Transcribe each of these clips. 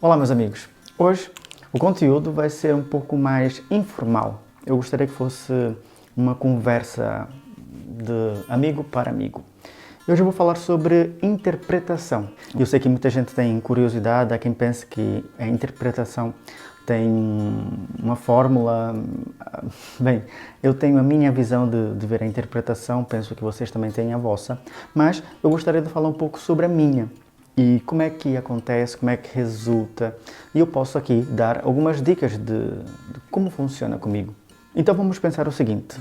Olá, meus amigos. Hoje o conteúdo vai ser um pouco mais informal. Eu gostaria que fosse uma conversa de amigo para amigo. Hoje eu vou falar sobre interpretação. Eu sei que muita gente tem curiosidade, há quem pense que a interpretação tem uma fórmula. Bem, eu tenho a minha visão de ver a interpretação, penso que vocês também têm a vossa, mas eu gostaria de falar um pouco sobre a minha. E como é que acontece, como é que resulta. E eu posso aqui dar algumas dicas de como funciona comigo. Então vamos pensar o seguinte.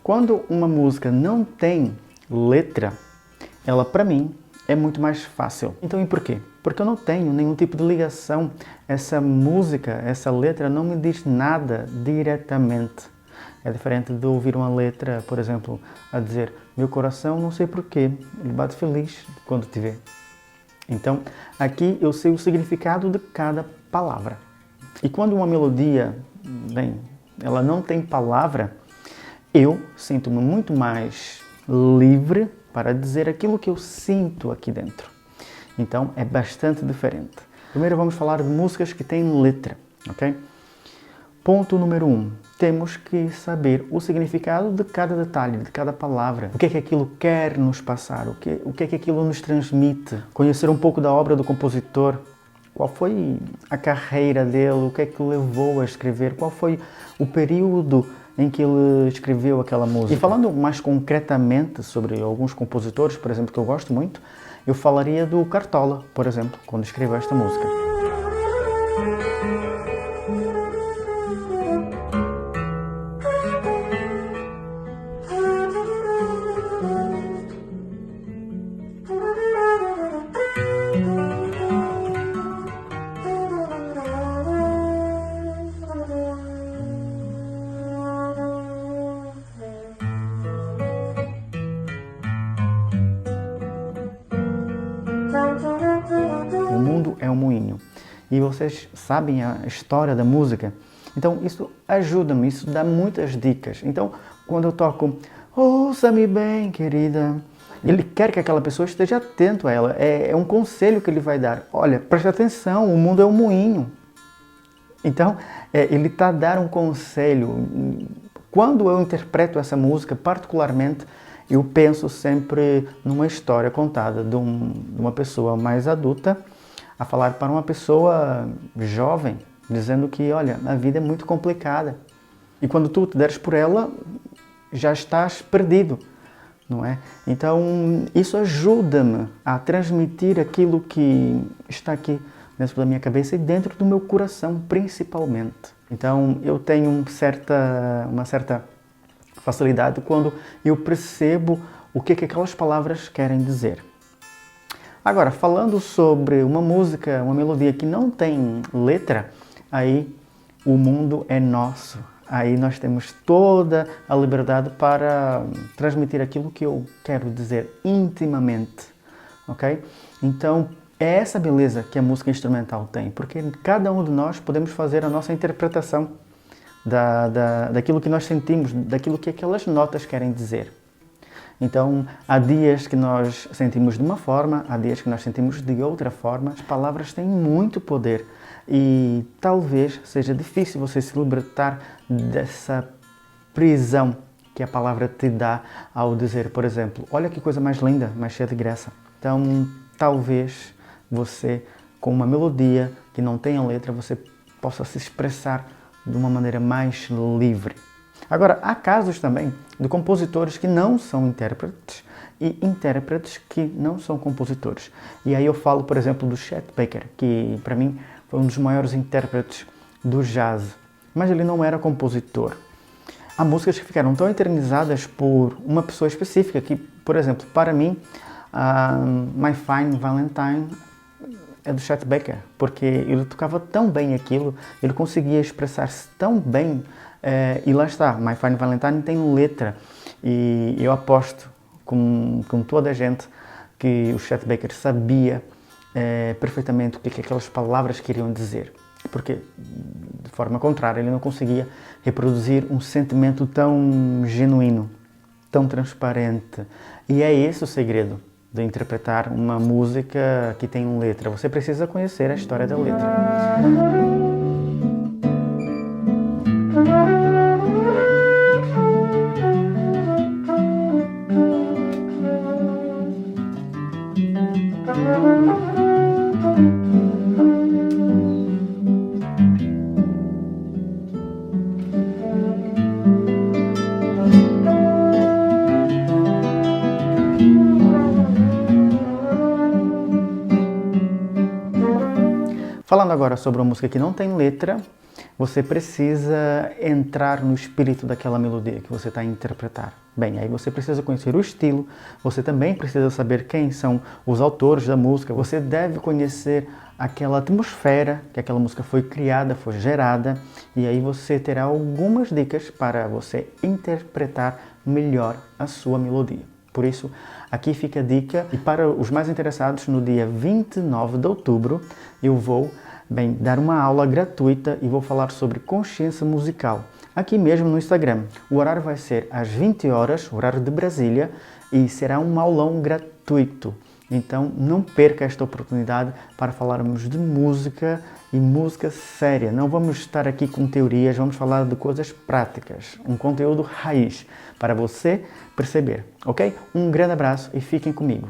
Quando uma música não tem letra, ela para mim é muito mais fácil. Então e porquê? Porque eu não tenho nenhum tipo de ligação. Essa música, essa letra não me diz nada diretamente. É diferente de ouvir uma letra, por exemplo, a dizer meu coração não sei porquê, ele bate feliz quando te vê. Então, aqui eu sei o significado de cada palavra. E quando uma melodia, bem, ela não tem palavra, eu sinto-me muito mais livre para dizer aquilo que eu sinto aqui dentro. Então, é bastante diferente. Primeiro vamos falar de músicas que têm letra, ok? Ponto número 1. Temos que saber o significado de cada detalhe, de cada palavra. O que é que aquilo quer nos passar? O que é que aquilo nos transmite? Conhecer um pouco da obra do compositor. Qual foi a carreira dele? O que é que o levou a escrever? Qual foi o período em que ele escreveu aquela música? E falando mais concretamente sobre alguns compositores, por exemplo, que eu gosto muito, eu falaria do Cartola, por exemplo, quando escreveu esta música. O mundo é um moinho. E vocês sabem a história da música. Então isso ajuda-me, isso dá muitas dicas. Então quando eu toco ouça-me bem, querida, ele quer que aquela pessoa esteja atento a ela. É um conselho que ele vai dar. Olha, preste atenção, o mundo é um moinho. Então ele está a dar um conselho. Quando eu interpreto essa música, particularmente, eu penso sempre numa história contada de uma pessoa mais adulta a falar para uma pessoa jovem, dizendo que, olha, a vida é muito complicada. E quando tu te deres por ela, já estás perdido, não é? Então, isso ajuda-me a transmitir aquilo que está aqui dentro da minha cabeça e dentro do meu coração, principalmente. Então, eu tenho uma certa facilidade quando eu percebo o que aquelas palavras querem dizer. Agora, falando sobre uma música, uma melodia que não tem letra, aí o mundo é nosso. Aí nós temos toda a liberdade para transmitir aquilo que eu quero dizer intimamente, ok? Então, é essa beleza que a música instrumental tem, porque cada um de nós podemos fazer a nossa interpretação daquilo que nós sentimos, daquilo que aquelas notas querem dizer. Então, há dias que nós sentimos de uma forma, há dias que nós sentimos de outra forma. As palavras têm muito poder e talvez seja difícil você se libertar dessa prisão que a palavra te dá ao dizer, por exemplo, olha que coisa mais linda, mais cheia de graça. Então, talvez você, com uma melodia que não tenha letra, você possa se expressar de uma maneira mais livre. Agora, há casos também de compositores que não são intérpretes e intérpretes que não são compositores. E aí eu falo, por exemplo, do Chet Baker, que para mim foi um dos maiores intérpretes do jazz, mas ele não era compositor. Há músicas que ficaram tão eternizadas por uma pessoa específica que, por exemplo, para mim, My Fine Valentine é do Chet Baker, porque ele tocava tão bem aquilo, ele conseguia expressar-se tão bem, e lá está, My Fine Valentine tem letra, e eu aposto com toda a gente que o Chet Baker sabia perfeitamente o que aquelas palavras queriam dizer, porque de forma contrária ele não conseguia reproduzir um sentimento tão genuíno, tão transparente, e é esse o segredo. de interpretar uma música que tem letra. Você precisa conhecer a história da letra. Falando agora sobre uma música que não tem letra, você precisa entrar no espírito daquela melodia que você está a interpretar. Bem, aí você precisa conhecer o estilo, você também precisa saber quem são os autores da música, você deve conhecer aquela atmosfera que aquela música foi criada, foi gerada, e aí você terá algumas dicas para você interpretar melhor a sua melodia. Por isso, aqui fica a dica, e para os mais interessados, no dia 29 de outubro, eu vou dar uma aula gratuita e vou falar sobre consciência musical, aqui mesmo no Instagram. O horário vai ser às 20 horas, horário de Brasília, e será um aulão gratuito. Então, não perca esta oportunidade para falarmos de música e música séria. Não vamos estar aqui com teorias, vamos falar de coisas práticas, um conteúdo raiz para você perceber, ok? Um grande abraço e fiquem comigo.